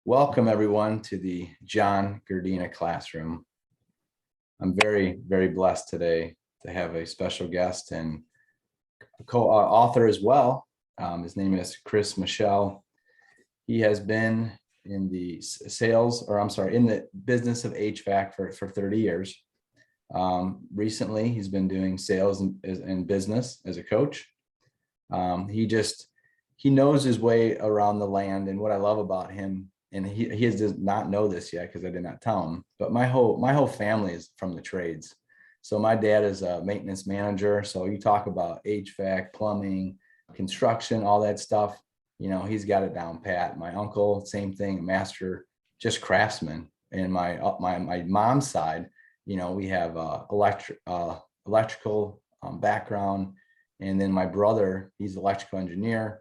Welcome everyone to the John Gardina classroom. I'm very, very blessed today to have a special guest and co-author as well. His name is Chris Michel. He has been in the in the business of HVAC for 30 years. Recently, he's been doing sales and business as a coach. He knows his way around the land, and what I love about him, and he does not know this yet because I did not tell him, but my whole family is from the trades. So my dad is a maintenance manager. So you talk about HVAC, plumbing, construction, all that stuff, he's got it down pat. My uncle, same thing, a master, just craftsman. And my mom's side, we have electrical background. And then my brother, he's an electrical engineer.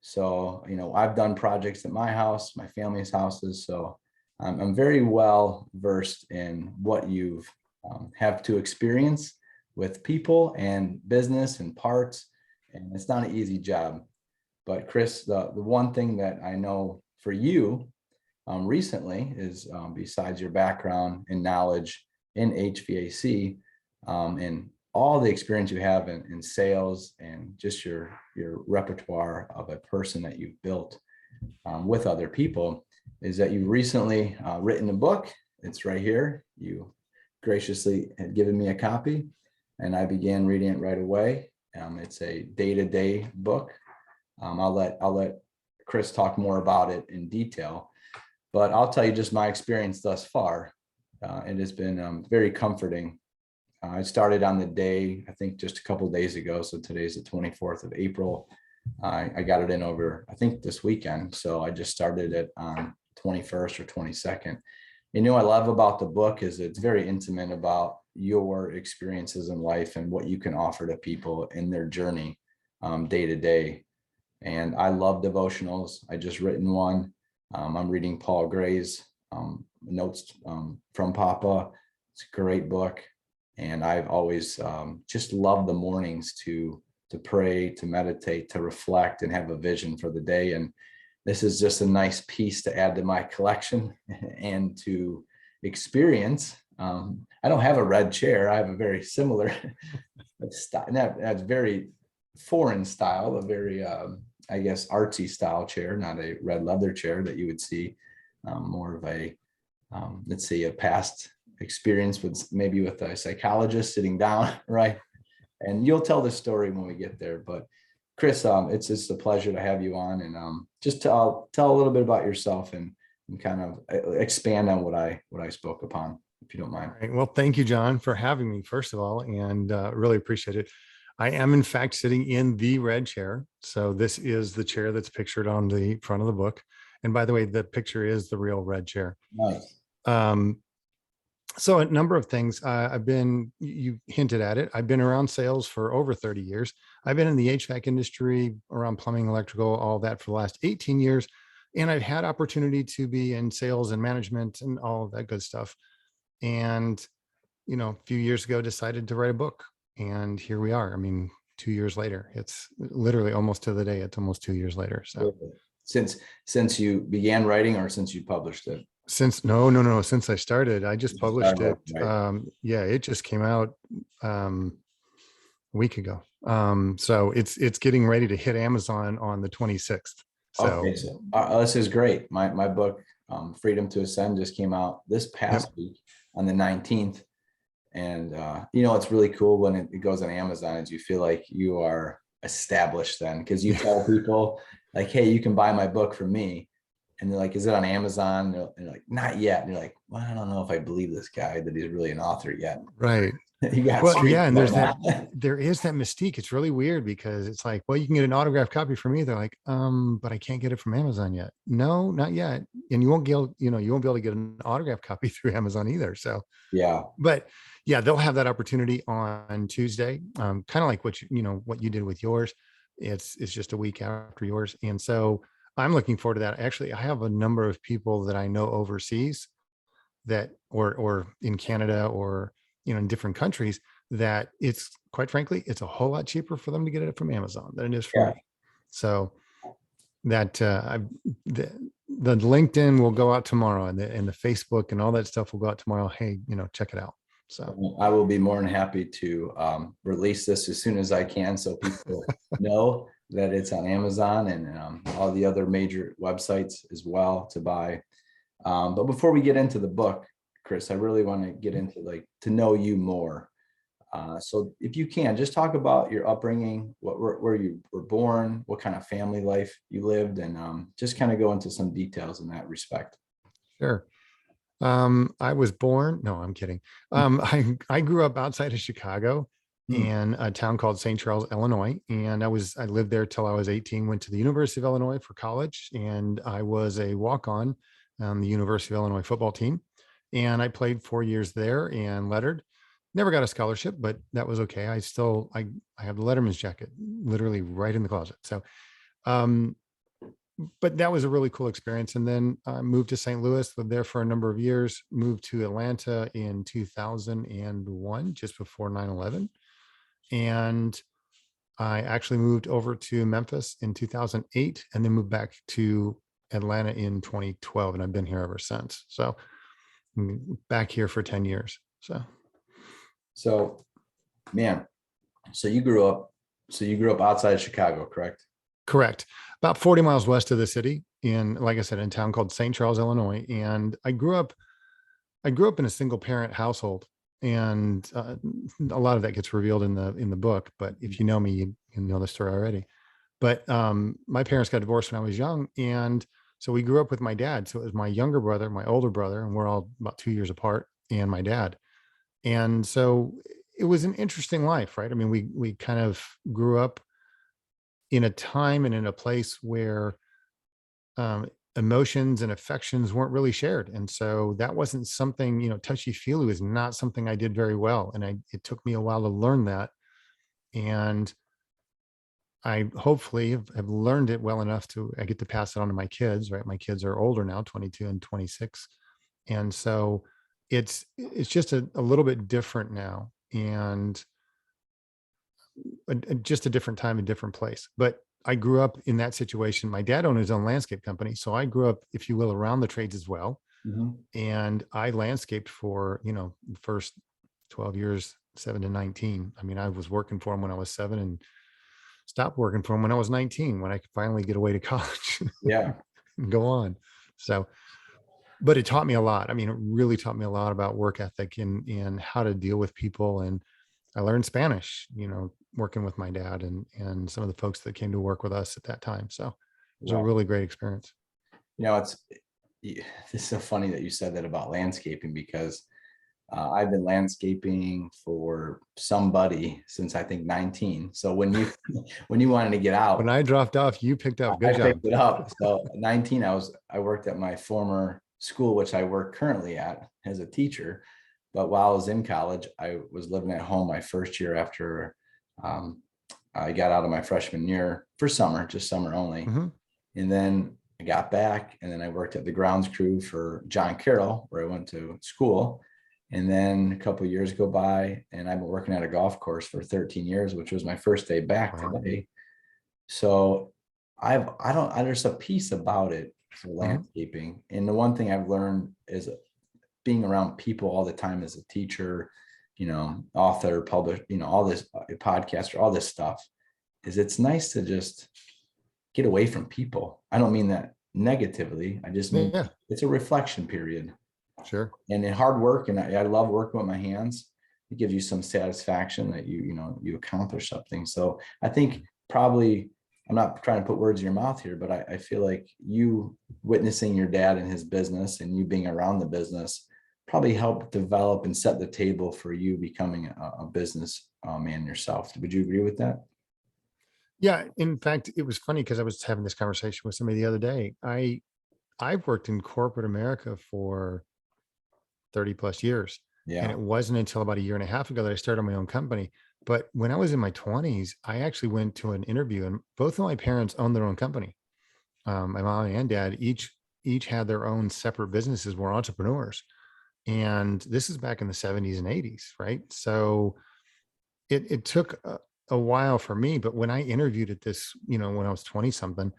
So, I've done projects at my house, my family's houses. So I'm very well versed in what you've have to experience with people and business and parts. And it's not an easy job. But Chris, the one thing that I know for you recently is besides your background and knowledge in HVAC and all the experience you have in sales and just your repertoire of a person that you've built with other people, is that you've recently written a book. It's right here. You graciously had given me a copy, and I began reading it right away. It's a day-to-day book. I'll let Chris talk more about it in detail, but I'll tell you just my experience thus far. It has been very comforting. I started on the day, I think just a couple of days ago. So today's the 24th of April. I got it in over, I think this weekend. So I just started it on 21st or 22nd. I love about the book is it's very intimate about your experiences in life and what you can offer to people in their journey day to day. And I love devotionals. I just written one. I'm reading Paul Gray's Notes from Papa. It's a great book. And I've always just loved the mornings to pray, to meditate, to reflect, and have a vision for the day. And this is just a nice piece to add to my collection and to experience. I don't have a red chair. I have a very similar style. That's very foreign style, a very, I guess, artsy style chair, not a red leather chair that you would see, more of a, let's say, a past experience with a psychologist sitting down, right? And you'll tell the story when we get there. But Chris, it's just a pleasure to have you on, and just tell a little bit about yourself and kind of expand on what I spoke upon, if you don't mind. All right. Well, thank you, John, for having me, first of all, and really appreciate it. I am, in fact, sitting in the red chair. So this is the chair that's pictured on the front of the book. And by the way, the picture is the real red chair. Nice. So a number of things. You hinted at it. I've been around sales for over 30 years. I've been in the HVAC industry, around plumbing, electrical, all that for the last 18 years. And I've had opportunity to be in sales and management and all of that good stuff. And, a few years ago, decided to write a book. And here we are. I mean, 2 years later, it's literally almost to the day. It's almost 2 years later. So since you began writing, or since you published it? No. Since I started, I just published it. Right. It just came out a week ago. So it's getting ready to hit Amazon on the 26th. So, okay, so this is great. My book, Freedom to Ascend, just came out this past week on the 19th. And it's really cool when it goes on Amazon, is you feel like you are established then, because you tell people like, hey, you can buy my book from me. And they're like, is it on Amazon? And they're like, not yet. And you're like, well, I don't know if I believe this guy that he's really an author yet. Right. And there is that mystique. It's really weird because it's like, well, you can get an autographed copy from me. They're like, but I can't get it from Amazon yet. No, not yet. And you won't be able to get an autographed copy through Amazon either. So yeah. But yeah, they'll have that opportunity on Tuesday. Kind of like what you did with yours. It's just a week after yours. And so I'm looking forward to that. Actually, I have a number of people that I know overseas that, or in Canada, or, in different countries, that it's, quite frankly, it's a whole lot cheaper for them to get it from Amazon than it is for me. So that the LinkedIn will go out tomorrow, and the Facebook and all that stuff will go out tomorrow. Hey, check it out. So I will be more than happy to release this as soon as I can, so people know that it's on Amazon and all the other major websites as well to buy. But before we get into the book, Chris, I really want to get into to know you more. So if you can, just talk about your upbringing, where you were born, what kind of family life you lived, and just kind of go into some details in that respect. sure. I was born, no, I'm kidding. I grew up outside of Chicago Hmm. in a town called St. Charles, Illinois. And I lived there till I was 18, went to the University of Illinois for college. And I was a walk-on on the University of Illinois football team. And I played 4 years there and lettered. Never got a scholarship, but that was okay. I have the letterman's jacket literally right in the closet. So, um, but that was a really cool experience. And then I moved to St. Louis, lived there for a number of years, moved to Atlanta in 2001, just before 9/11. And I actually moved over to Memphis in 2008 and then moved back to Atlanta in 2012. And I've been here ever since. So I'm back here for 10 years. So, man, so you grew up, outside of Chicago, correct? Correct. About 40 miles west of the city like I said, in a town called St. Charles, Illinois. And I grew up in a single parent household, and a lot of that gets revealed in the book. But if you know me, you know the story already. But my parents got divorced when I was young, and so we grew up with my dad. So it was my younger brother, my older brother, and we're all about 2 years apart, and my dad. And so it was an interesting life, right? I mean, we kind of grew up in a time and in a place where um, emotions and affections weren't really shared. And so that wasn't something, touchy feely was not something I did very well. And it took me a while to learn that. And I hopefully have learned it well enough I get to pass it on to my kids, right? My kids are older now, 22 and 26. And so it's just a little bit different now, and just a different time, a different place. But I grew up in that situation. My dad owned his own landscape company. So I grew up, if you will, around the trades as well. Mhm. And I landscaped for, the first 12 years, 7 to 19. I mean, I was working for him when I was 7 and stopped working for him when I was 19, when I could finally get away to college Yeah. and go on. So, but it taught me a lot. I mean, it really taught me a lot about work ethic and how to deal with people. And I learned Spanish, working with my dad and some of the folks that came to work with us at that time. So it was a Wow. really great experience. It's this is so funny that you said that about landscaping, because I've been landscaping for somebody since I think 19. So when you when you wanted to get When out, I dropped off, you picked up. I Good job. picked it up. So 19, I worked at my former school, which I work currently at as a teacher. But while I was in college, I was living at home my first year after um, I got out of my freshman year for summer, just summer only. Hmm. And then I got back, and then I worked at the grounds crew for John Carroll, where I went to school. And then a couple of years go by, and I've been working at a golf course for 13 years, which was my first day back Wow. today. So there's a piece about it for Hmm. landscaping. And the one thing I've learned is being around people all the time as a teacher, author, publisher, all this podcaster, all this stuff, is it's nice to just get away from people. I don't mean that negatively. I just mean Yeah, it's a reflection period. sure. And in hard work, and I love working with my hands, it gives you some satisfaction that you accomplish something. So I think probably, I'm not trying to put words in your mouth here, but I feel like you witnessing your dad and his business and you being around the business probably helped develop and set the table for you becoming a business man yourself. Would you agree with that? Yeah. In fact, it was funny because I was having this conversation with somebody the other day. I've worked in corporate America for 30 plus years. And Yeah. it wasn't until about a year and a half ago that I started my own company. But when I was in my 20s, I actually went to an interview, and both of my parents owned their own company. My mom and dad each had their own separate businesses, were entrepreneurs. And this is back in the 70s and 80s, right? So it took a while for me, but when I interviewed at this, when I was 20 something,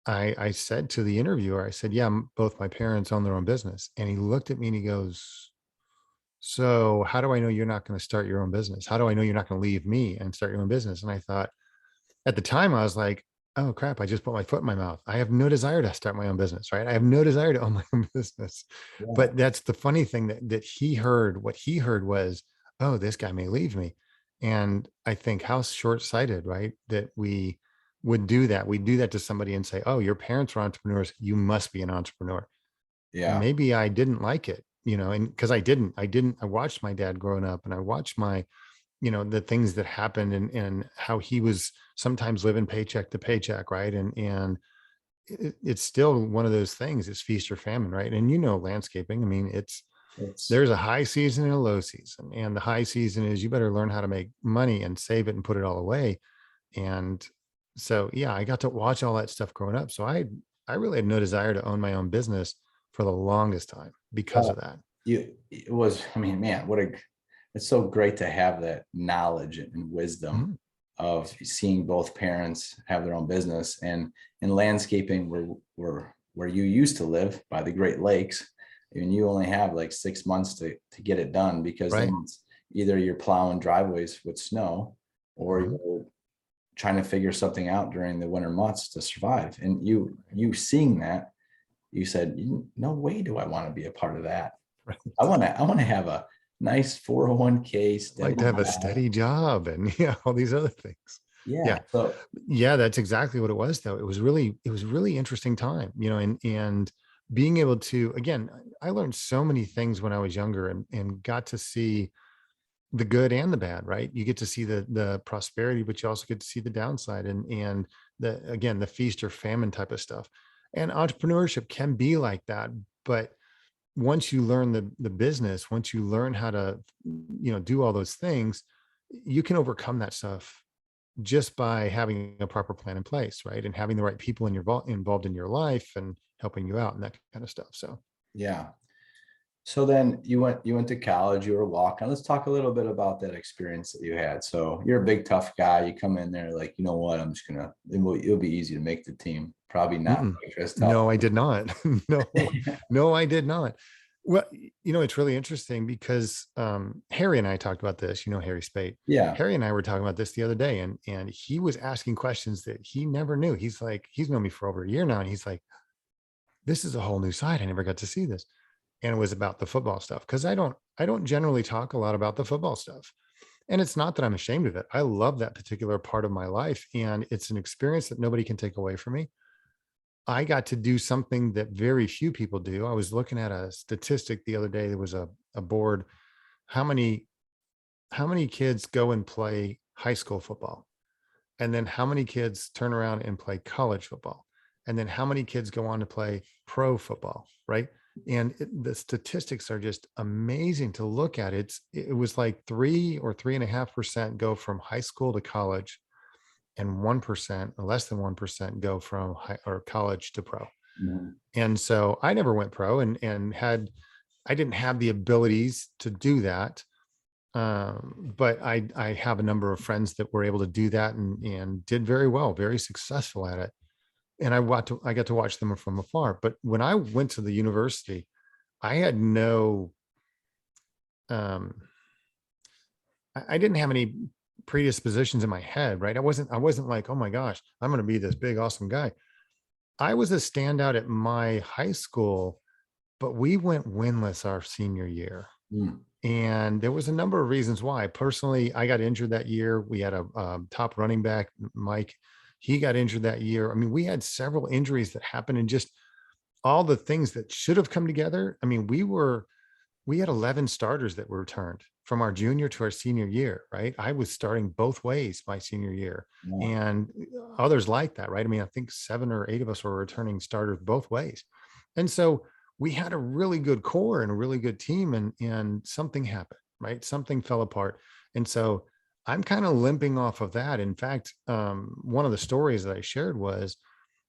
I said to the interviewer, I said, yeah, both my parents own their own business. And he looked at me and he goes, so how do I know you're not going to start your own business? How do I know you're not going to leave me and start your own business? And I thought, at the time, I was like, oh crap, I just put my foot in my mouth. I have no desire to start my own business, right? I have no desire to own my own business. Yeah. But that's the funny thing, that he heard. What he heard was, oh, this guy may leave me. And I think, how short-sighted, right? That we would do that. We do that to somebody and say, oh, your parents were entrepreneurs, you must be an entrepreneur. Yeah. Maybe I didn't like it, and because I watched my dad growing up, and I watched the things that happened, and how he was sometimes living paycheck to paycheck, right? And it's still one of those things. It's feast or famine, right? And landscaping, I mean, It's there's a high season and a low season, and the high season is you better learn how to make money and save it and put it all away. And so, yeah, I got to watch all that stuff growing up. So I really had no desire to own my own business for the longest time because uh, of that. it was, I mean, man, it's so great to have that knowledge and wisdom Mhm. of seeing both parents have their own business. And in landscaping, where you used to live by the Great Lakes, and you only have like 6 months to get it done, because Right. then it's either you're plowing driveways with snow, or Mhm. you're trying to figure something out during the winter months to survive. And you seeing that, you said, no way do I want to be a part of that. Right. I want to have a nice 401k I like steady to have a job. steady job and all these other things. Yeah. Yeah. So Yeah, that's exactly what it was though. It was really interesting time, and being able to, again, I learned so many things when I was younger, and got to see the good and the bad, right? You get to see the prosperity, but you also get to see the downside, and the feast or famine type of stuff. And entrepreneurship can be like that, but once you learn the business, once you learn how to, do all those things, you can overcome that stuff just by having a proper plan in place, right? And having the right people involved in your life and helping you out and that kind of stuff. So, yeah. So then you went to college, you were walking. Let's talk a little bit about that experience that you had. So you're a big tough guy. You come in there like, you know what, I'm just gonna, it'll be easy to make the team. Probably not mm-mm. quite as tough. No, I did not. No, I did not. Well, it's really interesting because Harry and I talked about this. Harry Spate. Yeah. Harry and I were talking about this the other day, and he was asking questions that he never knew. He's like, he's known me for over a year now, and he's like, this is a whole new side. I never got to see this. And it was about the football stuff, because I don't generally talk a lot about the football stuff. And it's not that I'm ashamed of it. I love that particular part of my life, and it's an experience that nobody can take away from me. I got to do something that very few people do. I was looking at a statistic the other day. There was a board. How many kids go and play high school football? And then how many kids turn around and play college football? And then how many kids go on to play pro football, right? And the statistics are just amazing to look at. It was like 3 or 3.5% go from high school to college, and 1% or less than 1% go from high or college to pro. Mhm. And so I never went pro, and I didn't have the abilities to do that. But I have a number of friends that were able to do that, and did very well, very successful at it. And I got to watch them from afar. But when I went to the university, I had no, um, I didn't have any predispositions in my head, right? I wasn't like, oh my gosh, I'm going to be this big, awesome guy. I was a standout at my high school, but we went winless our senior year. Mm. And there was a number of reasons why. Personally, I got injured that year. We had a top running back, Mike. He got injured that year. I mean, we had several injuries that happened, and just all the things that should have come together. I mean, we had 11 starters that were returned from our junior to our senior year, right? I was starting both ways my senior year, Yeah. and others like that, right? I mean, I think 7 or 8 of us were returning starters both ways. And so we had a really good core and a really good team, and something happened, right? Something fell apart. And so I'm kind of limping off of that. In fact, one of the stories that I shared was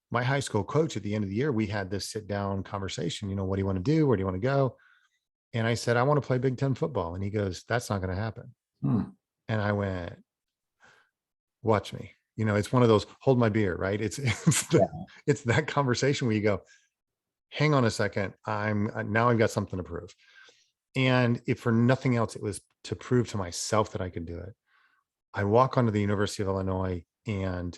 my high school coach. At the end of the year, we had this sit down conversation. What do you want to do? Where do you want to go? And I said, I want to play Big Ten football. And he goes, that's not going to happen. Hmm. And I went, watch me. It's one of those hold my beer, right? Yeah. It's that conversation where you go, hang on a second, now I've got something to prove. And if for nothing else, it was to prove to myself that I could do it. I walk onto the University of Illinois, and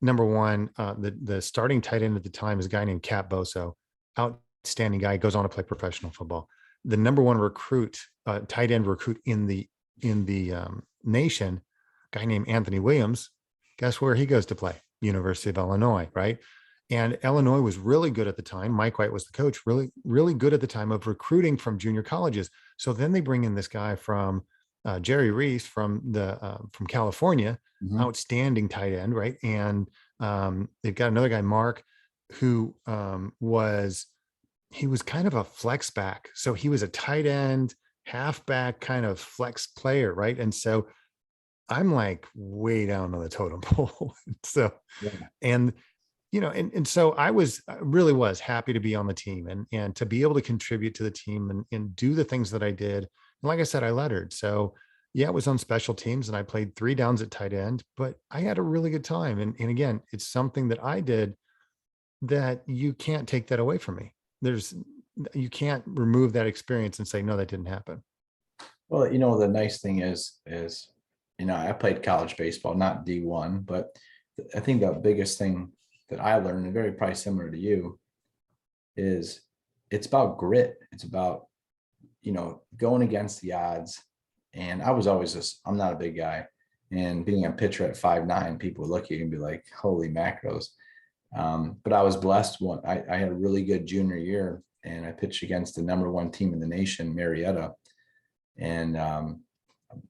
number one, the starting tight end at the time is a guy named Cap Boso, outstanding guy, goes on to play professional football. The number one recruit, tight end recruit in the nation, guy named Anthony Williams. Guess where he goes to play? University of Illinois, right? And Illinois was really good at the time. Mike White was the coach, really, really good at the time of recruiting from junior colleges. So then they bring in this guy from Jerry Reese from California, Mhm. outstanding tight end, right? And they've got another guy, Mark, who he was kind of a flex back. So he was a tight end, halfback kind of flex player, right? And so I'm like way down on the totem pole. So, Yeah. and and so I really was happy to be on the team and to be able to contribute to the team and do the things that I did. And like I said, I lettered. So yeah, it was on special teams and I played 3 downs at tight end, but I had a really good time. And again, it's something that I did that you can't take that away from me. You can't remove that experience and say, no, that didn't happen. Well, the nice thing is, I played college baseball, not D1, but I think the biggest thing that I learned, and very probably similar to you, is it's about grit. It's about, going against the odds. And I was always I'm not a big guy. And being a pitcher at 5'9", people would look at you and be like, holy macros. But I was blessed. I had a really good junior year and I pitched against the number one team in the nation, Marietta. And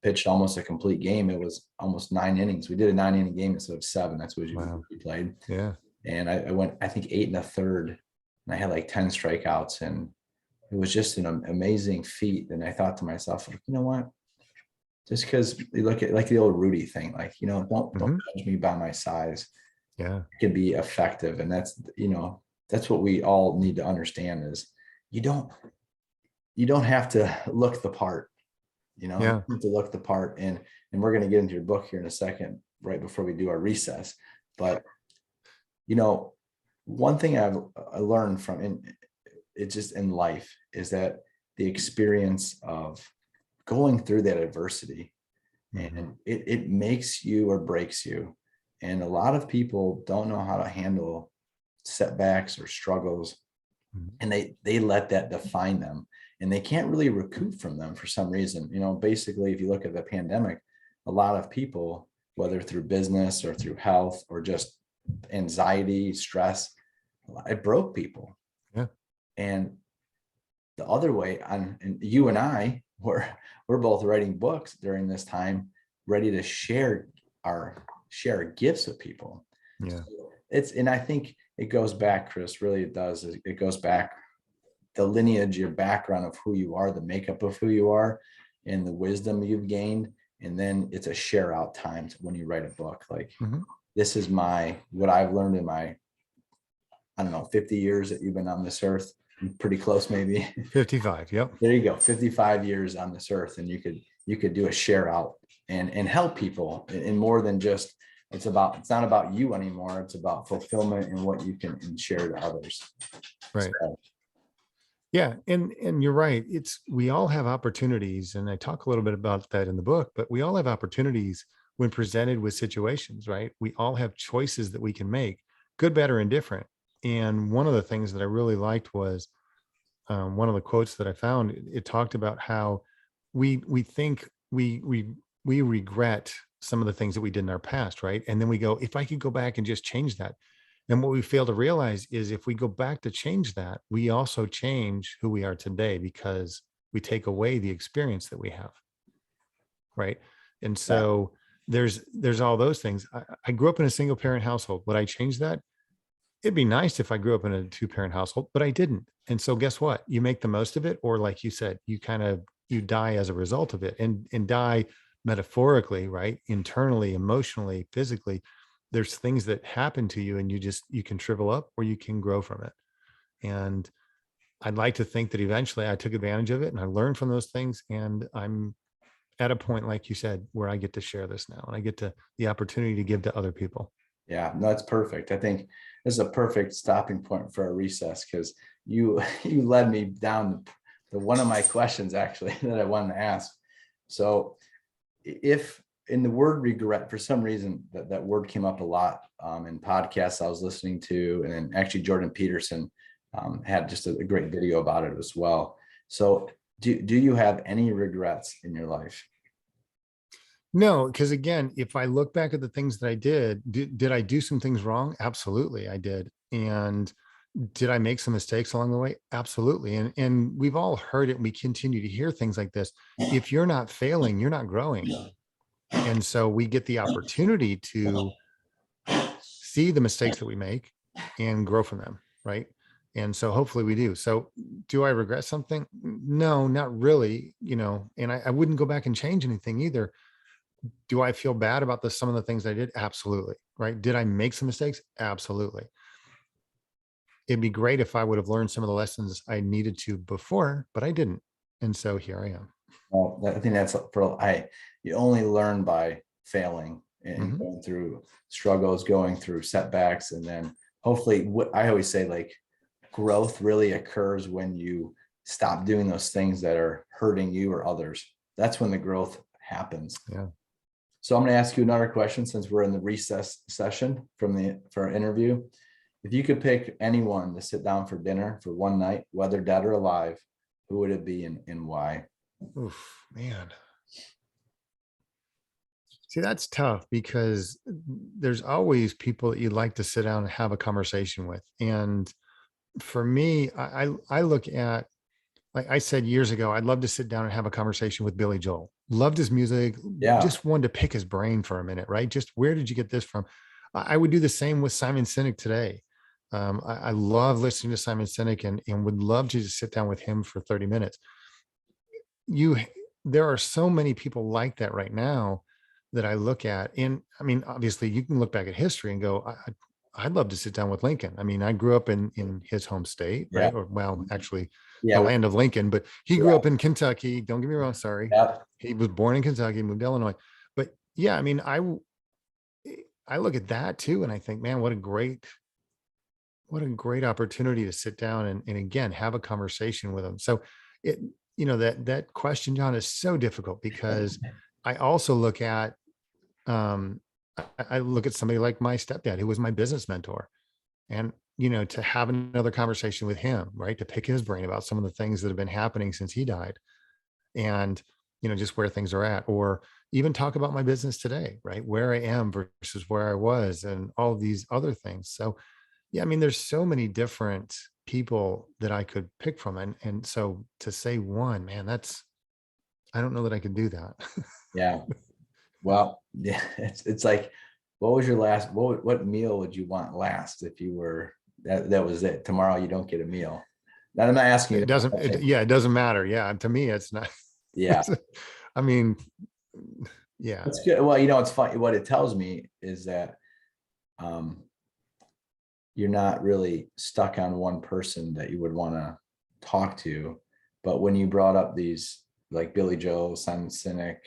pitched almost a complete game. It was almost 9 innings. We did a 9 inning game instead of 7. That's what Wow. we played. Yeah. And I went, I think 8 1/3, and I had like 10 strikeouts, and it was just an amazing feat. And I thought to myself, like, you know what? Just because you look at like the old Rudy thing, like, don't judge me by my size. Yeah. It can be effective, and that's what we all need to understand is you don't have to look the part. Yeah. To look the part, and we're going to get into your book here in a second, right before we do our recess. But one thing I learned from it just in life is that the experience of going through that adversity, and it makes you or breaks you. And a lot of people don't know how to handle setbacks or struggles, and they let that define them, and they can't really recoup from them for some reason. Basically, if you look at the pandemic, a lot of people, whether through business or through health or just anxiety, stress, it broke people. Yeah. And the other way and you and I we're both writing books during this time, ready to share our gifts with people. Yeah. And I think it goes back, Chris, really it does. It goes back the lineage, your background of who you are, the makeup of who you are, and the wisdom you've gained. And then it's a share out time when you write a book. Like, this is what I've learned in my, I don't know, 50 years that you've been on this earth. Pretty close, maybe 55. Yep. There you go. 55 years on this earth. And you could do a share out and help people in more than just, it's not about you anymore. It's about fulfillment and what you can share to others. Right. So, yeah. And you're right. We all have opportunities. And I talk a little bit about that in the book, but we all have opportunities when presented with situations, right? We all have choices that we can make, good, bad, or indifferent. And one of the things that I really liked was one of the quotes that I found. It talked about how we think we regret some of the things that we did in our past, right? And then we go, if I could go back and just change that. And what we fail to realize is if we go back to change that, we also change who we are today because we take away the experience that we have, right? And so there's all those things. I grew up in a single parent household. Would I change that? It'd be nice if I grew up in a 2-parent household, but I didn't. And so guess what? You make the most of it, or like you said, you die as a result of it, and die metaphorically, right? Internally, emotionally, physically. There's things that happen to you and you can shrivel up or you can grow from it. And I'd like to think that eventually I took advantage of it and I learned from those things, and I'm at a point, like you said, where I get to share this now and I get to the opportunity to give to other people. Yeah, no, that's perfect. I think this is a perfect stopping point for a recess, because you you led me down the one of my questions actually that I wanted to ask. So if in the word regret, for some reason that word came up a lot in podcasts I was listening to, and then actually Jordan Peterson had just a great video about it as well. So do you have any regrets in your life? No, because again, if I look back at the things that I did I do some things wrong? Absolutely, I did. And did I make some mistakes along the way? Absolutely. And we've all heard it. And we continue to hear things like this. If you're not failing, you're not growing. And so we get the opportunity to see the mistakes that we make and grow from them, right? And so hopefully we do. So do I regret something? No, not really, and I wouldn't go back and change anything either. Do I feel bad about some of the things I did? Absolutely. Right. Did I make some mistakes? Absolutely. It'd be great if I would have learned some of the lessons I needed to before, but I didn't. And so here I am. Well, I think that's you only learn by failing and Mhm. going through struggles, going through setbacks. And then hopefully, what I always say, like, growth really occurs when you stop doing those things that are hurting you or others. That's when the growth happens. Yeah. So I'm going to ask you another question, since we're in the recess session for our interview. If you could pick anyone to sit down for dinner for one night, whether dead or alive, who would it be and why? Oof, man. See, that's tough because there's always people that you'd like to sit down and have a conversation with. And for me, I look at, like I said years ago, I'd love to sit down and have a conversation with Billy Joel. Loved his music, Yeah. just wanted to pick his brain for a minute, right? Just where did you get this from? I would do the same with Simon Sinek today. I love listening to Simon Sinek and would love to just sit down with him for 30 minutes. You, there are so many people like that right now that I look at. And I mean, obviously you can look back at history and go, I'd love to sit down with Lincoln. I mean, I grew up in his home state, Yeah. right? Or well, actually the Yeah. land of Lincoln, but he grew up in Kentucky. Don't get me wrong. Sorry. Yeah. He was born in Kentucky, moved to Illinois. But yeah, I mean, I look at that too. And I think, man, what a great opportunity to sit down and again, have a conversation with them. So it, that question, John, is so difficult because I also look at, um, I look at somebody like my stepdad, who was my business mentor, and, to have another conversation with him, right. To pick his brain about some of the things that have been happening since he died and, just where things are at, or even talk about my business today, right. Where I am versus where I was and all of these other things. So yeah, I mean, there's so many different people that I could pick from. And so to say one, man, I don't know that I could do that. Yeah. Well, yeah, it's like, what was your last, what meal would you want last if you were, that was it. Tomorrow you don't get a meal. Now, I'm not asking you It that doesn't, question. yeah, it doesn't matter. Yeah. To me, it's not, Yeah, I mean, yeah, that's good. Well, it's funny. What it tells me is that um, you're not really stuck on one person that you would want to talk to. But when you brought up these, like Billy Joel, Simon Sinek,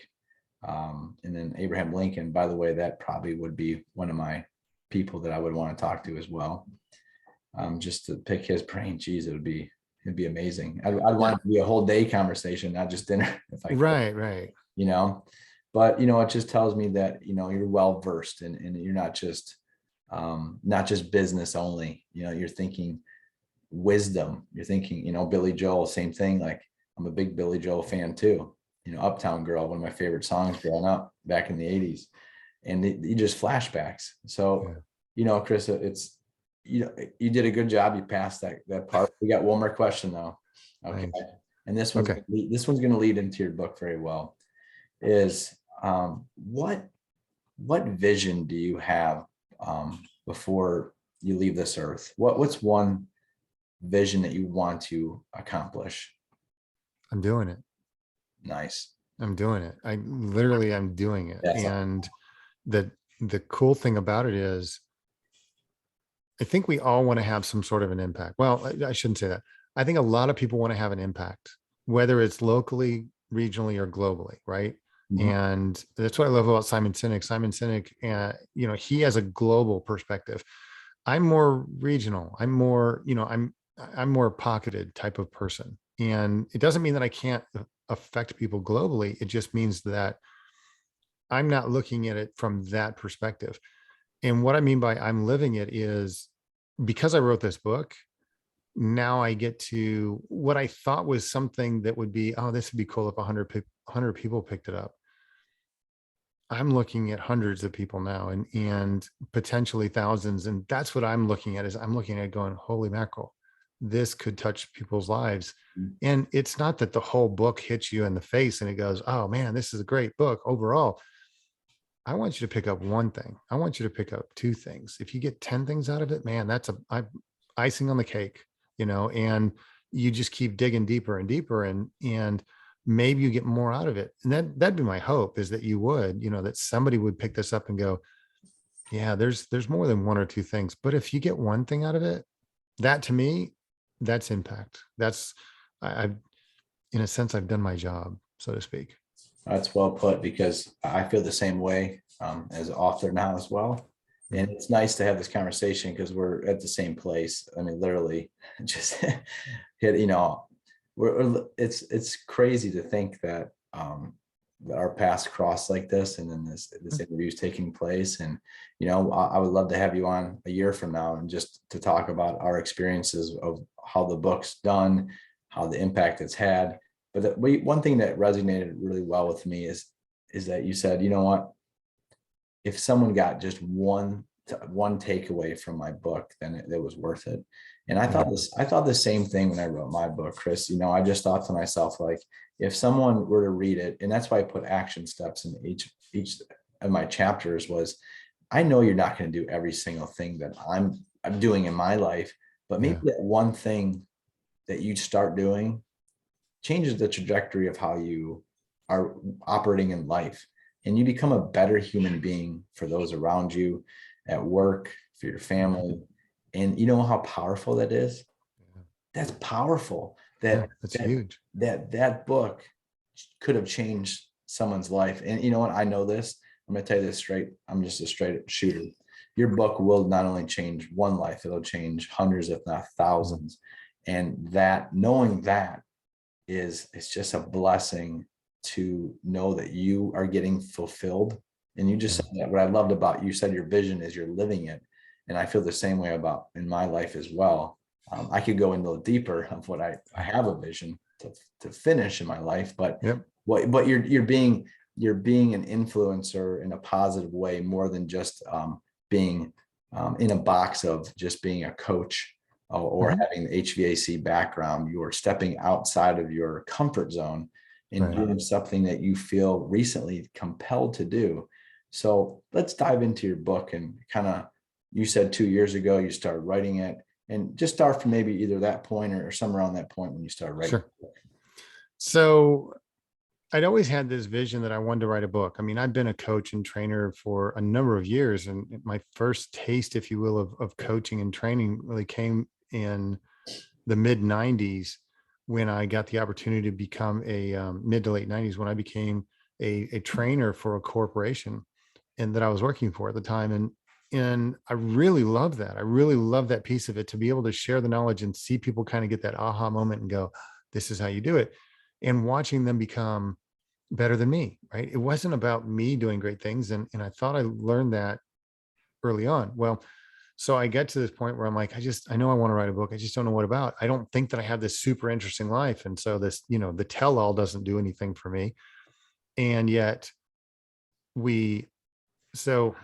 and then Abraham Lincoln, by the way, that probably would be one of my people that I would want to talk to as well. Just to pick his brain, geez, it'd be amazing. I'd yeah, want it to be a whole day conversation, not just dinner, if I could, right, right. you know. But it just tells me that you're well versed, and you're not just business only. You're thinking wisdom. You're thinking, Billy Joel, same thing. Like, I'm a big Billy Joel fan too. Uptown Girl, one of my favorite songs growing up back in the 80s. And you just flashbacks. So, Yeah. Chris, it's, you did a good job. You passed that part. We got one more question though. Okay. Nice. And Okay. this one's going to lead into your book very well. Is what vision do you have before you leave this earth? What's one vision that you want to accomplish? I'm doing it. Nice. I'm doing it. I'm doing it. That's And the cool thing about it is I think we all want to have some sort of an impact. Well, I shouldn't say that. I think a lot of people want to have an impact, whether it's locally, regionally, or globally, right? Mhm. And that's what I love about Simon Sinek. Simon Sinek, he has a global perspective. I'm more regional. I'm more, I'm more pocketed type of person. And it doesn't mean that I can't affect people globally. It just means that I'm not looking at it from that perspective. And what I mean by I'm living it is because I wrote this book, now I get to what I thought was something that would be, oh, this would be cool if 100 people picked it up. I'm looking at hundreds of people now and potentially thousands. And that's what I'm looking at is I'm looking at going, holy mackerel, this could touch people's lives. And it's not that the whole book hits you in the face and it goes, oh man, this is a great book overall. I want you to pick up one thing. I want you to pick up two things. If you get 10 things out of it, man, that's icing on the cake, and you just keep digging deeper and deeper and maybe you get more out of it. And that'd be my hope is that you would, that somebody would pick this up and go, yeah, there's more than one or two things. But if you get one thing out of it, that to me, that's impact. I've, in a sense, I've done my job, so to speak. That's well put, because I feel the same way as an author now as well. And Mhm. it's nice to have this conversation because we're at the same place. I mean, literally just hit, it's crazy to think that that our paths cross like this, and then this interview is taking place. And I would love to have you on a year from now and just to talk about our experiences of how the book's done, how the impact it's had. But one thing that resonated really well with me is that you said, you know what, if someone got just one takeaway from my book, then it was worth it. And Yeah. I thought the same thing when I wrote my book, Chris. I just thought to myself, like, if someone were to read it, and that's why I put action steps in each of my chapters, was I know you're not going to do every single thing that I'm doing in my life, but maybe Yeah. that one thing that you start doing changes the trajectory of how you are operating in life, and you become a better human being for those around you, at work, for your family. And you know how powerful that is. That's powerful. Yeah. that That's that huge. that book could have changed someone's life. And you know what, I know this, I'm going to tell you this straight, I'm just a straight shooter. Your book will not only change one life, it'll change hundreds if not Mhm. thousands. And that, knowing that, it's just a blessing to know that you are getting fulfilled. And you just Yeah. said that. What I loved about you said your vision is you're living it. And I feel the same way about in my life as well. I could go into a little deeper of what I have a vision to finish in my life, but Yep. but you're being an influencer in a positive way, more than just being in a box of just being a coach or Mhm. having the HVAC background. You are stepping outside of your comfort zone and Right. doing something that you feel recently compelled to do. So let's dive into your book and kind of, you said 2 years ago you started writing it, and just start from maybe either that point or somewhere around that point when you started writing. Sure. So I'd always had this vision that I wanted to write a book. I mean, I've been a coach and trainer for a number of years, and my first taste, if you will, of coaching and training really came in the mid 90s when I got the opportunity to become a mid to late 90s when I became a trainer for a corporation and that I was working for at the time. And I really love that. I really love that piece of it, to be able to share the knowledge and see people kind of get that aha moment and go, this is how you do it. And watching them become better than me, right? It wasn't about me doing great things. And I thought I learned that early on. Well, so I get to this point where I'm like, I know I want to write a book. I just don't know what about. I don't think that I have this super interesting life. And so this, the tell all doesn't do anything for me. And yet we, so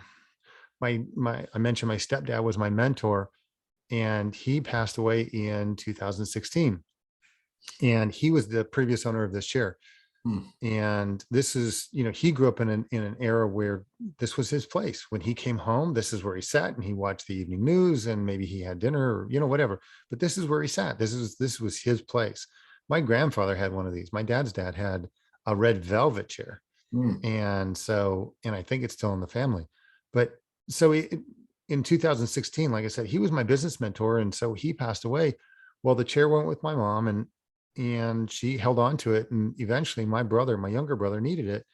I mentioned my stepdad was my mentor, and he passed away in 2016. And he was the previous owner of this chair. Hmm. And this is, he grew up in an era where this was his place. When he came home, this is where he sat and he watched the evening news, and maybe he had dinner or, whatever. But this is where he sat. This was his place. My grandfather had one of these. My dad's dad had a red velvet chair. Hmm. And I think it's still in the family. But so in 2016, like I said, he was my business mentor. And so he passed away. Well, the chair went with my mom, and she held on to it. And eventually my younger brother needed it.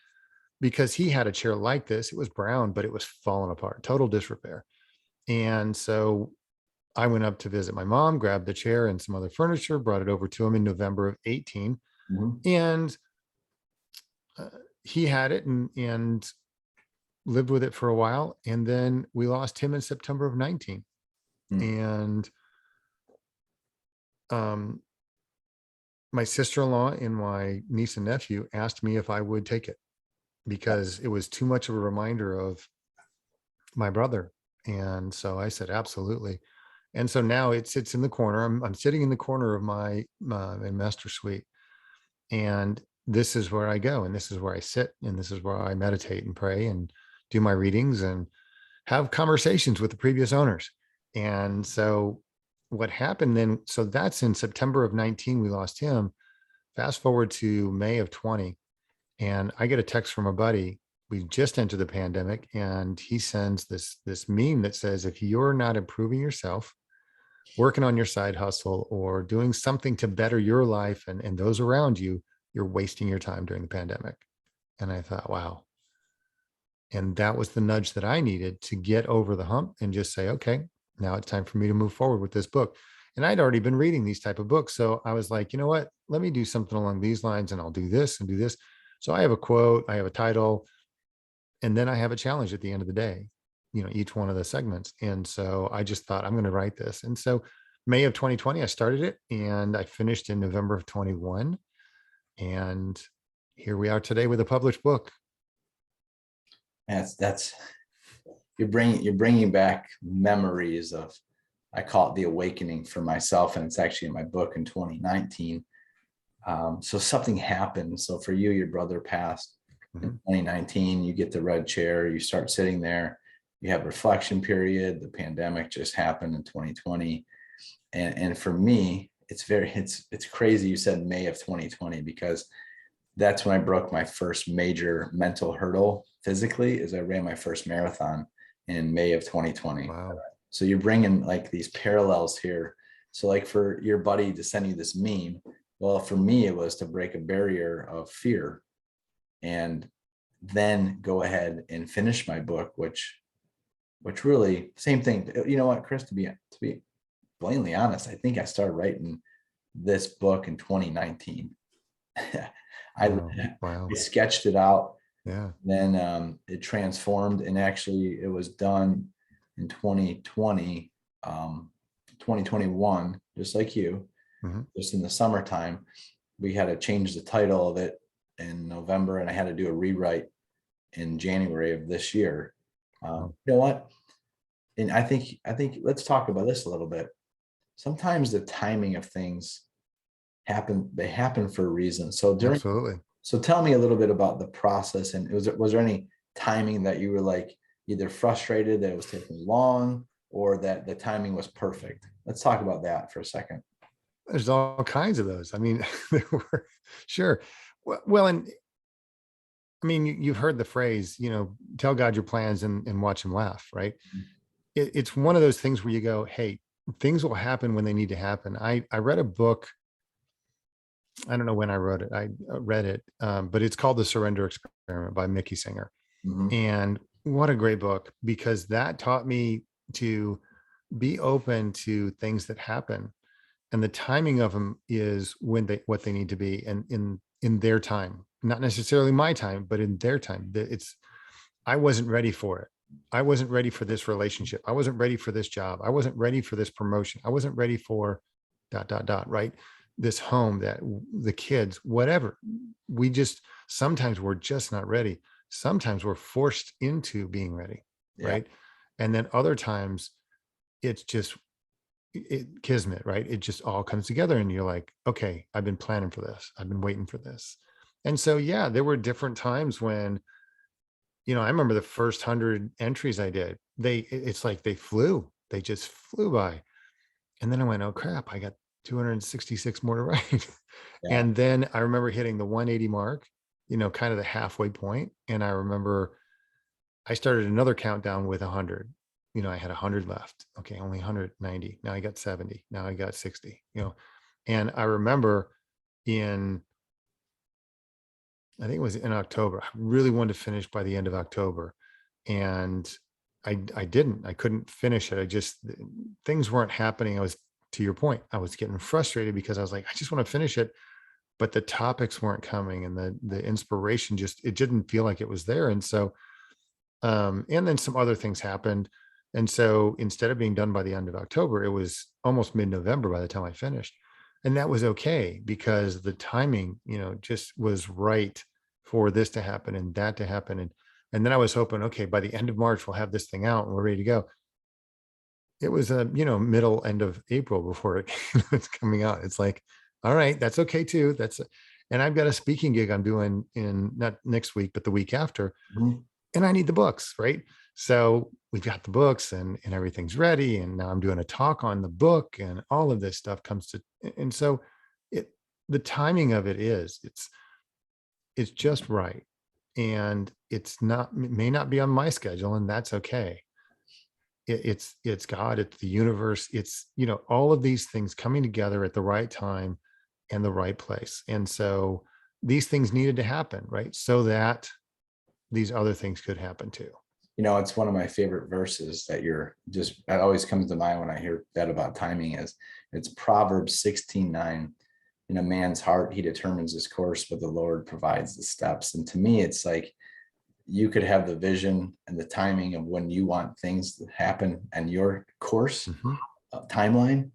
because he had a chair like this. It was brown, but it was falling apart, total disrepair. And so I went up to visit my mom, grabbed the chair and some other furniture, brought it over to him in November of 18. Mhm. And uh, he had it and lived with it for a while. And then we lost him in September of 19. Mm. And um, my sister-in-law and my niece and nephew asked me if I would take it because it was too much of a reminder of my brother. And so I said, absolutely. And so now it sits in the corner. I'm sitting in the corner of my master suite. And this is where I go, and this is where I sit, and this is where I meditate and pray and do my readings and have conversations with the previous owners. And so what happened then, so that's in September of 19, we lost him. Fast forward to May of 20, and I get a text from a buddy. We just entered the pandemic, and he sends this meme that says, if you're not improving yourself, working on your side hustle, or doing something to better your life and those around you, you're wasting your time during the pandemic. And I thought, wow. And that was the nudge that I needed to get over the hump and just say, okay, now it's time for me to move forward with this book. And I'd already been reading these type of books. So I was like, you know what, let me do something along these lines, and I'll do this and do this. So I have a quote, I have a title, and then I have a challenge at the end of the day, each one of the segments. And so I just thought, I'm going to write this. And so May of 2020, I started it, and I finished in November of 21. And here we are today with a published book. That's you're bringing back memories of, I call it the awakening for myself, and it's actually in my book in 2019. So something happened. So for you, your brother passed in 2019. You get the red chair, you start sitting there, you have reflection period. The pandemic just happened in 2020. And for me, it's crazy. You said May of 2020, because that's when I broke my first major mental hurdle physically, is I ran my first marathon in May of 2020. Wow. So you're bringing like these parallels here. So like for your buddy to send you this meme, well, for me, it was to break a barrier of fear and then go ahead and finish my book, which really same thing. You know what, Chris, to be blatantly honest, I think I started writing this book in 2019. I, Oh, wow. I sketched it out, Yeah. then it transformed, and actually it was done in 2020, 2021, just like you, Mhm. just in the summertime. We had to change the title of it in November, and I had to do a rewrite in January of this year. Wow. You know what? And I think let's talk about this a little bit. Sometimes the timing of things they happen for a reason. Absolutely. So tell me a little bit about the process, and was there any timing that you were like either frustrated that it was taking long, or that the timing was perfect? Let's talk about that for a second. There's all kinds of those. I mean, there were, sure. Well, and I mean, you've heard the phrase, tell God your plans and watch him laugh, right? It's one of those things where you go, hey, things will happen when they need to happen. I read a book. I don't know when I wrote it. I read it, but it's called The Surrender Experiment by Mickey Singer. Mhm. And what a great book, because that taught me to be open to things that happen, and the timing of them is what they need to be, and in their time, not necessarily my time, but in their time. I wasn't ready for it. I wasn't ready for this relationship. I wasn't ready for this job. I wasn't ready for this promotion. I wasn't ready for dot, dot, dot, right? This home, that the kids, whatever. Sometimes we're just not ready. Sometimes we're forced into being ready, Yeah. right? And then other times it's just kismet, right? It just all comes together, and you're like, okay, I've been planning for this. I've been waiting for this. And so, yeah, there were different times when, I remember the first 100 entries I did, it's like they just flew by. And then I went, oh crap, I got 266 more to write. Yeah. And then I remember hitting the 180 mark, kind of the halfway point. And I remember I started another countdown with 100. I had 100 left. Okay, only 190. Now I got 70. Now I got 60. And I remember in I think it was in October. I really wanted to finish by the end of October. And I didn't. I couldn't finish it. Things weren't happening. To your point, I was getting frustrated because I was like, I just want to finish it, but the topics weren't coming, and the inspiration it didn't feel like it was there. And so, and then some other things happened. And so instead of being done by the end of October, it was almost mid-November by the time I finished. And that was okay because the timing, just was right for this to happen and that to happen. And then I was hoping, okay, by the end of March, we'll have this thing out and we're ready to go. It was middle end of April before it's coming out. It's like, all right, that's okay too. And I've got a speaking gig I'm doing in not next week, but the week after, Mhm. and I need the books, right? So we've got the books and everything's ready. And now I'm doing a talk on the book, and all of this stuff comes to, and so it, the timing of it's just right. And it may not be on my schedule, and that's okay. It's God, it's the universe, it's, all of these things coming together at the right time and the right place. And so these things needed to happen, right? So that these other things could happen too. It's one of my favorite verses that always comes to mind when I hear that about timing is it's Proverbs 16:9. In a man's heart, he determines his course, but the Lord provides the steps. And to me, it's like you could have the vision and the timing of when you want things to happen and your course Mhm. timeline.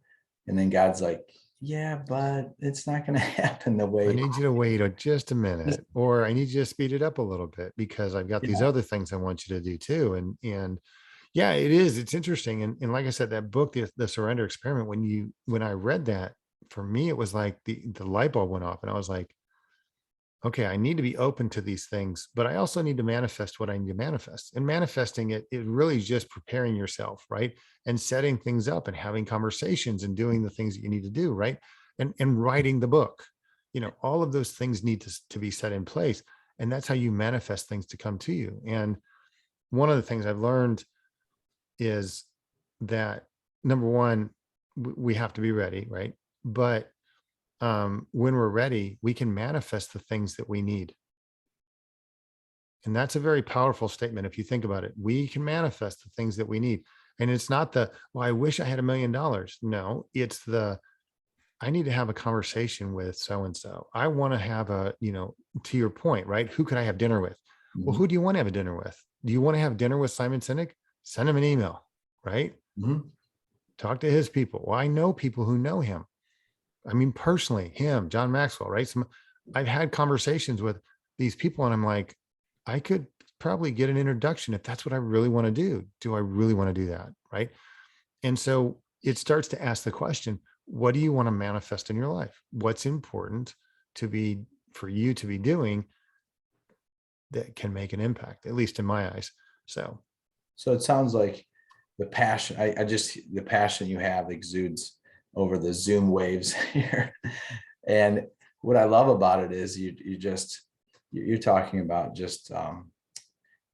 And then God's like, yeah, but it's not going to happen the I way. need you to wait just a Just, minute, or I need you to speed it up a little bit because I've got these yeah. other things I want you to do too. And yeah, it is. It's interesting. And like I said, that book, the Surrender Experiment, when I read that, for me, it was like the light bulb went off, and I was like, okay, I need to be open to these things, but I also need to manifest what I need to manifest. And manifesting it really is just preparing yourself, right? And setting things up and having conversations and doing the things that you need to do, right? And writing the book. All of those things need to be set in place. And that's how you manifest things to come to you. And one of the things I've learned is that, number one, we have to be ready, right? But when we're ready, we can manifest the things that we need. And that's a very powerful statement. If you think about it, we can manifest the things that we need. And it's not well, I wish I had $1,000,000. No, it's I need to have a conversation with so-and-so. I want to have to your point, right? Who could I have dinner with? Well, Mhm. who do you want to have a dinner with? Do you want to have dinner with Simon Sinek? Send him an email, right? Mhm. Talk to his people. Well, I know people who know him. I mean, personally, him, John Maxwell, right? I've had conversations with these people, and I'm like, I could probably get an introduction if that's what I really want to do. Do I really want to do that? Right. And so it starts to ask the question, what do you want to manifest in your life? What's important for you to be doing that can make an impact, at least in my eyes? So, So it sounds like the passion you have exudes over the Zoom waves here. And what I love about it is you're talking about just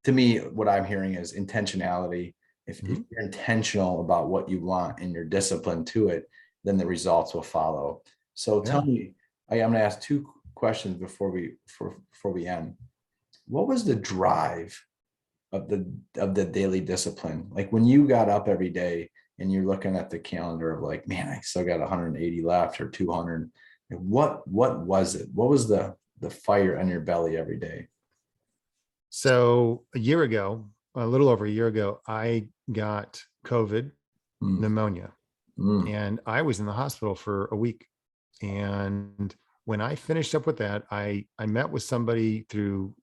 to me, what I'm hearing is intentionality. If mhm, you're intentional about what you want and you're disciplined to it, then the results will follow. So yeah. tell me, I'm going to ask two questions before we end. What was the drive of the daily discipline? Like when you got up every day and you're looking at the calendar of like, man, I still got 180 left or 200. What was it? What was the fire in your belly every day? So a year ago, a little over a year ago, I got COVID Mm, pneumonia, mm, and I was in the hospital for a week. And when I finished up with that, I met with somebody through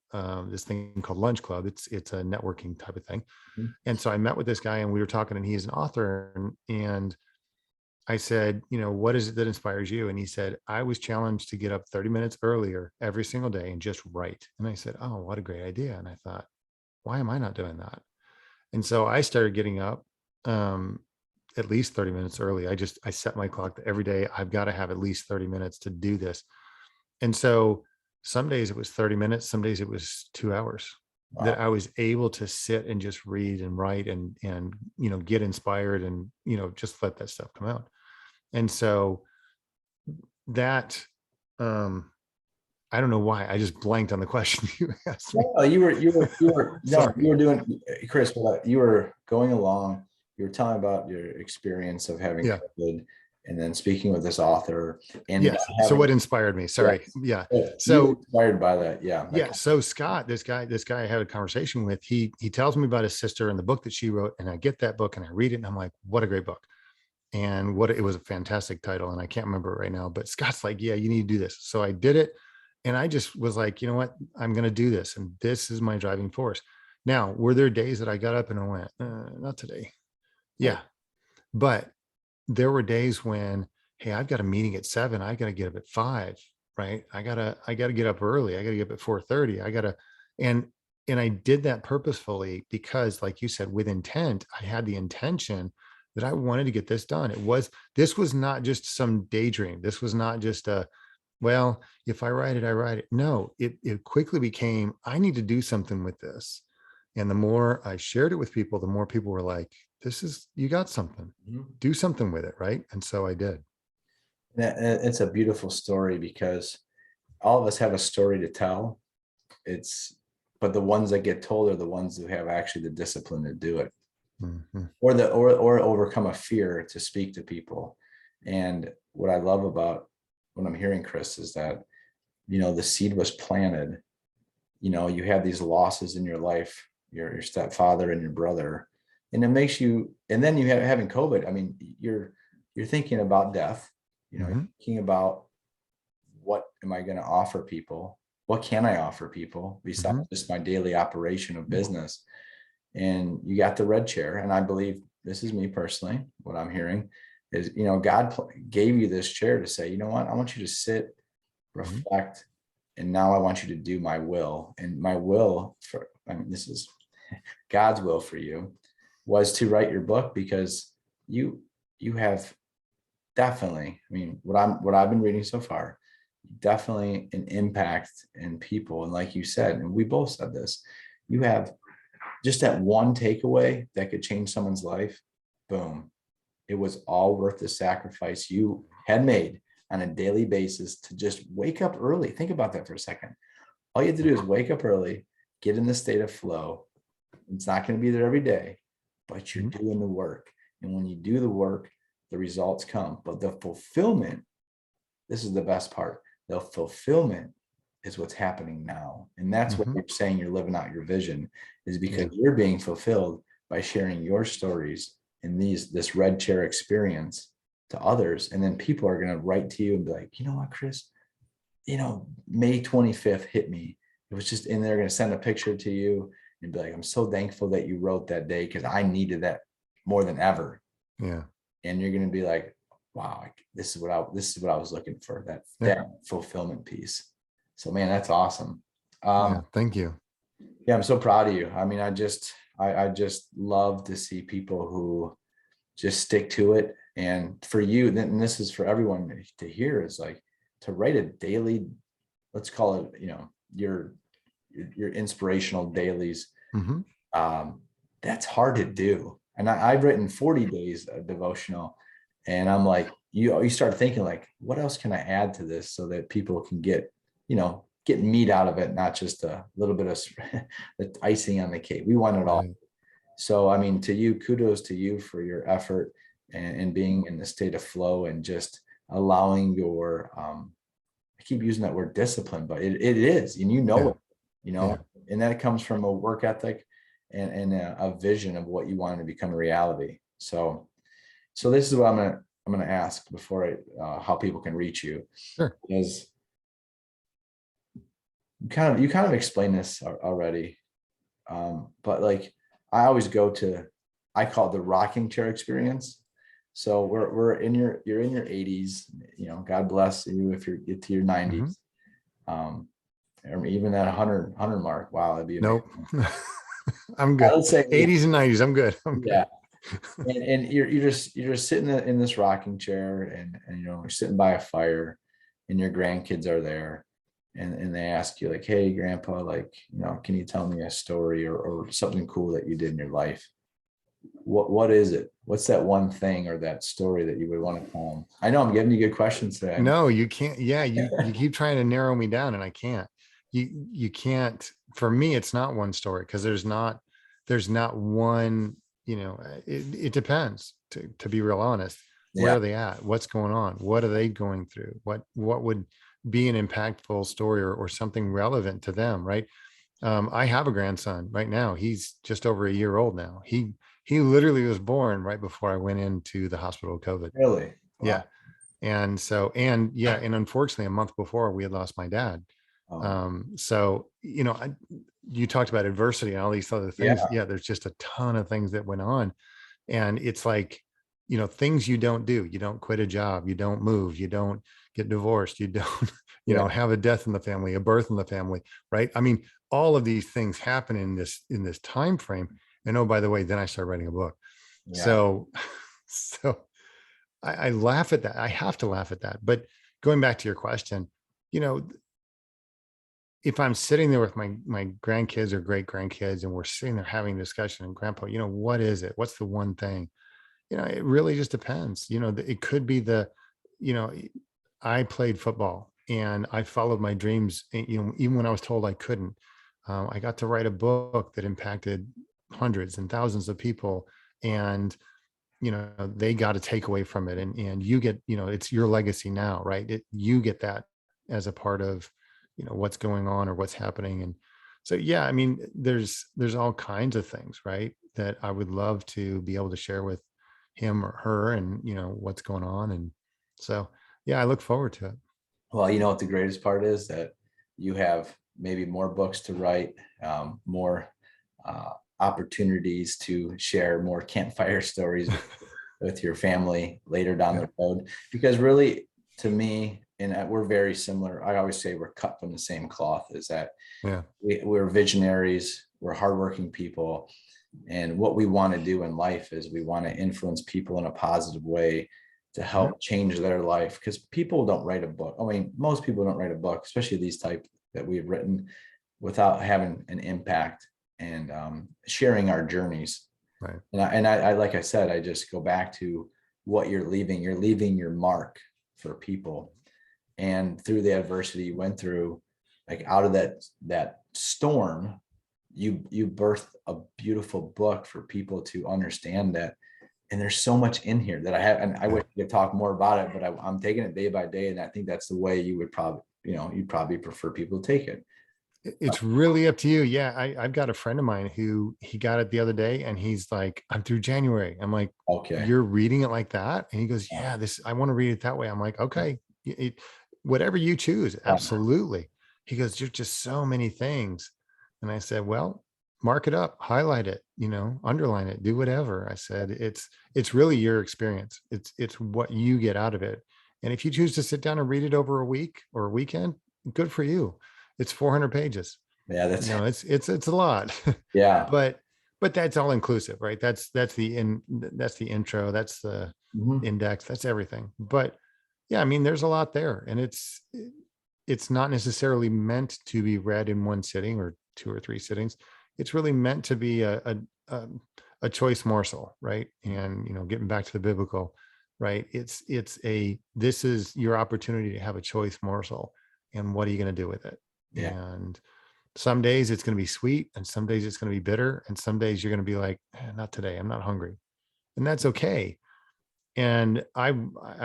this thing called Lunch Club. It's a networking type of thing. mm. And so I met with this guy, and we were talking, and he's an author. And I said, what is it that inspires you? And he said, I was challenged to get up 30 minutes earlier every single day and just write. And I said, oh, what a great idea. And I thought, why am I not doing that? And so I started getting up um, at least 30 minutes early. I set my clock that every day I've got to have at least 30 minutes to do this. And so some days it was 30 minutes, some days it was 2 hours that Wow. I was able to sit and just read and write and get inspired and just let that stuff come out. And so that um I don't know why. I just blanked on the question you asked me. No, no, Sorry. you were doing, Chris, you were going along, you were telling about your experience of having Yeah. COVID and then speaking with this author and about Yes. So having, what inspired me? Sorry. yes, Yeah. you were So inspired by that. Yeah. yeah. So Scott, this guy I had a conversation with, he tells me about his sister and the book that she wrote. And I get that book and I read it and I'm like, what a great book. And what it was a fantastic title. And I can't remember it right now, but Scott's like, yeah, you need to do this. So I did it. And I just was like, you know what? I'm going to do this. And this is my driving force. Now, were there days that I got up and I went, not today? Right. Yeah. But there were days when, hey, I've got a meeting at 7. I got to get up at 5, right? I gotta get up early. I gotta get up at 4:30. And and I did that purposefully because, like you said, with intent, I had the intention that I wanted to get this done. This was not just some daydream. This was not just a, well, if I write it, I write it. No, it quickly became, I need to do something with this. And the more I shared it with people, the more people were like, you got something, Mhm. do something with it. Right. And so I did. It's a beautiful story because all of us have a story to tell. It's, but the ones that get told are the ones who have actually the discipline to do it, Mhm. or overcome a fear to speak to people. And what I love about what I'm hearing, Chris, is that, the seed was planted. You have these losses in your life, your stepfather and your brother, and it makes you, and then you have having COVID. I mean, you're thinking about death, you're Mhm. thinking about what am I going to offer people? What can I offer people besides Mhm. just my daily operation of business? And you got the red chair. And I believe, this is me personally, what I'm hearing is, God gave you this chair to say, you know what, I want you to sit, Mhm. reflect, and now I want you to do my will. And my will for, I mean, this is God's will for you, was to write your book, because you have definitely, I mean, what I've been reading so far, definitely an impact in people. And like you said, and we both said this, you have just that one takeaway that could change someone's life. Boom. It was all worth the sacrifice you had made on a daily basis to just wake up early. Think about that for a second. All you have to do is wake up early, get in the state of flow. It's not going to be there every day, but you're Mhm. doing the work. And when you do the work, the results come. But the fulfillment, this is the best part. The fulfillment is what's happening now. And that's what Mhm. you're saying, you're living out your vision, is because Yeah. you're being fulfilled by sharing your stories in this red chair experience to others. And then people are going to write to you and be like, you know what, Chris, May 25th hit me. It was just, and they're going to send a picture to you and be like, I'm so thankful that you wrote that day, because I needed that more than ever. Yeah. And you're going to be like, wow, this is what I was looking for, Yeah. that fulfillment piece. So man, that's awesome. Yeah. um Thank you. yeah, I'm so proud of you. I mean, I just love to see people who just stick to it. And for you, then, this is for everyone to hear, is like to write a daily, let's call it, your inspirational dailies. Mhm. um, that's hard to do. And I've written 40 days of devotional, and I'm like, you start thinking like, what else can I add to this so that people can get meat out of it, not just a little bit of the icing on the cake. We want it all. Right. So, I mean, to you, kudos to you for your effort, and being in the state of flow, and just allowing your, I keep using that word discipline, but it is, and Yeah. it, you know, Yeah. and that comes from a work ethic and a vision of what you want to become a reality. So this is what I'm gonna ask before how people can reach you, Sure. is you kind of explained this already, but like I always go to, I call it the rocking chair experience. So you're in your 80s, God bless you if you get to your Mhm. 90s, or even that 100 mark. Wow, that'd be amazing. Nope. I'm good. Let's say, 80s and 90s. I'm good. I'm good. yeah. And you're just sitting in this rocking chair, and you're sitting by a fire, and your grandkids are there, and they ask you like, hey grandpa, like, can you tell me a story, or something cool that you did in your life? what is it? What's that one thing or that story that you would want to tell them? I know I'm giving you good questions today. No, you can't. Yeah, you keep trying to narrow me down, and I can't. You can't. For me, it's not one story because there's not one. It depends. To be real honest, where Yeah, are they at? What's going on? What are they going through? What would be an impactful story or something relevant to them? Right. I have a grandson right now. He's just over a year old now. He literally was born right before I went into the hospital with COVID. really. Yeah. Wow. And unfortunately, a month before we had lost my dad. Oh, So, you talked about adversity and all these other things. yeah, Yeah, there's just a ton of things that went on. And it's like, things you don't do. You don't quit a job. You don't move. You don't get divorced. You don't, yeah, have a death in the family, a birth in the family, right? I mean, all of these things happen in this time frame. And oh, by the way, then I started writing a book. yeah. So, so I laugh at that. I have to laugh at that. But going back to your question, you know, if I'm sitting there with my grandkids or great grandkids and we're sitting there having a discussion and grandpa, what is it? What's the one thing? It really just depends. It could be you know, I played football and I followed my dreams, even when I was told I couldn't. I got to write a book that impacted hundreds and thousands of people. And they got a takeaway from it, and you get, it's your legacy now, right? You get that as a part of what's going on or what's happening. And so yeah, I mean, there's all kinds of things, right, that I would love to be able to share with him or her, and what's going on. And so yeah, I look forward to it. Well, you know what the greatest part is, that you have maybe more books to write, more opportunities to share more campfire stories with your family later down Yeah. the road. Because really, to me, and we're very similar. I always say we're cut from the same cloth. Is that Yeah. we're visionaries, we're hardworking people, and what we want to do in life is we want to influence people in a positive way to Yeah. help change their life. Because people don't write a book. I mean, most people don't write a book, especially these type that we've written, without having an impact and sharing our journeys. Right. And I, like I said, I just go back to what you're leaving. You're leaving your mark for people, and through the adversity you went through, like out of that storm, you birthed a beautiful book for people to understand that. And there's so much in here that I have, and I Yeah. wish we could talk more about it, but I'm taking it day by day, and I think that's the way you would probably, you'd probably prefer people to take it. It's really up to you. Yeah. I've got a friend of mine who he got it the other day and he's like, I'm through January. I'm like, Okay. you're reading it like that? And he goes, yeah, I want to read it that way. I'm like, okay, whatever you choose. Yeah. Absolutely. He goes, there's just so many things. And I said, well, mark it up, highlight it, underline it, do whatever. I said, it's really your experience. It's what you get out of it. And if you choose to sit down and read it over a week or a weekend, good for you. It's 400 pages. Yeah, that's It's a lot. yeah. but that's all inclusive, right? That's the intro, that's the Mhm. index, that's everything. But yeah, I mean, there's a lot there, and it's not necessarily meant to be read in one sitting or two or three sittings. It's really meant to be a, a choice morsel, right? And getting back to the biblical, right? This is your opportunity to have a choice morsel, and what are you going to do with it? Yeah. And some days it's going to be sweet, and some days it's going to be bitter, and some days you're going to be like, not today, I'm not hungry, and that's okay. And I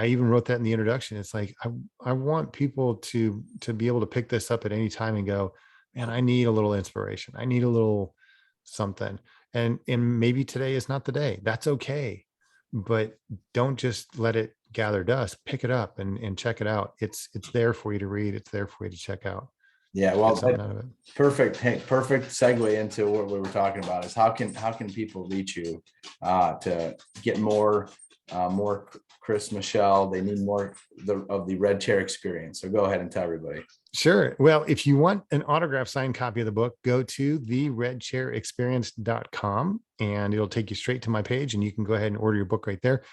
even wrote that in the introduction. It's like, I want people to be able to pick this up at any time and go, man, I need a little inspiration, I need a little something. And maybe today is not the day. That's okay. But don't just let it gather dust. Pick it up and check it out. It's there for you to read. It's there for you to check out. Yeah. Get Well, something out of it. perfect. Hey, perfect segue into what we were talking about is how can people reach you to get more Chris Michel. They need more of the red chair experience. So go ahead and tell everybody. Sure. Well, if you want an autographed signed copy of the book, go to theredchairexperience.com and it'll take you straight to my page, and you can go ahead and order your book right there,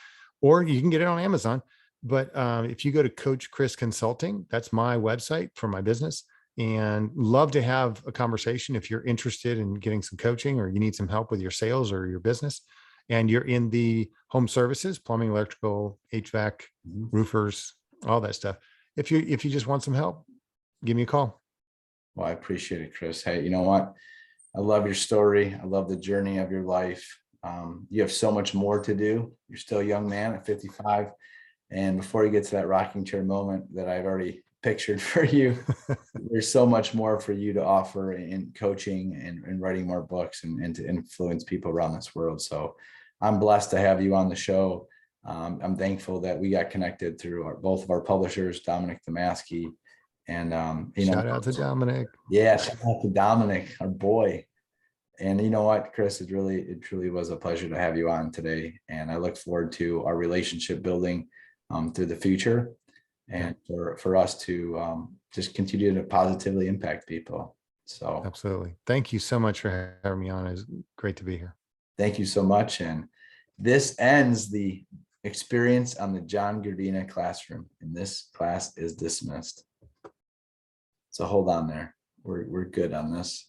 or you can get it on Amazon. But if you go to Coach Chris Consulting, that's my website for my business, and love to have a conversation if you're interested in getting some coaching or you need some help with your sales or your business. and you're in the home services, plumbing, electrical, HVAC, Mhm. roofers, all that stuff. If you just want some help, give me a call. Well, I appreciate it, Chris. Hey, you know what? I love your story. I love the journey of your life. You have so much more to do. You're still a young man at 55. And before you get to that rocking chair moment that I've already pictured for you, there's so much more for you to offer in coaching and writing more books and to influence people around this world. So I'm blessed to have you on the show. I'm thankful that we got connected through both of our publishers, Dominic Damaski, and Shout out to Dominic. yeah, shout out to Dominic, our boy. And you know what, Chris, it truly was a pleasure to have you on today. And I look forward to our relationship building through the future, Yeah, and for us to just continue to positively impact people. So absolutely. Thank you so much for having me on. It's great to be here. thank you so much. And this ends the experience on the John Gardina classroom. And this class is dismissed. So hold on there. We're good on this.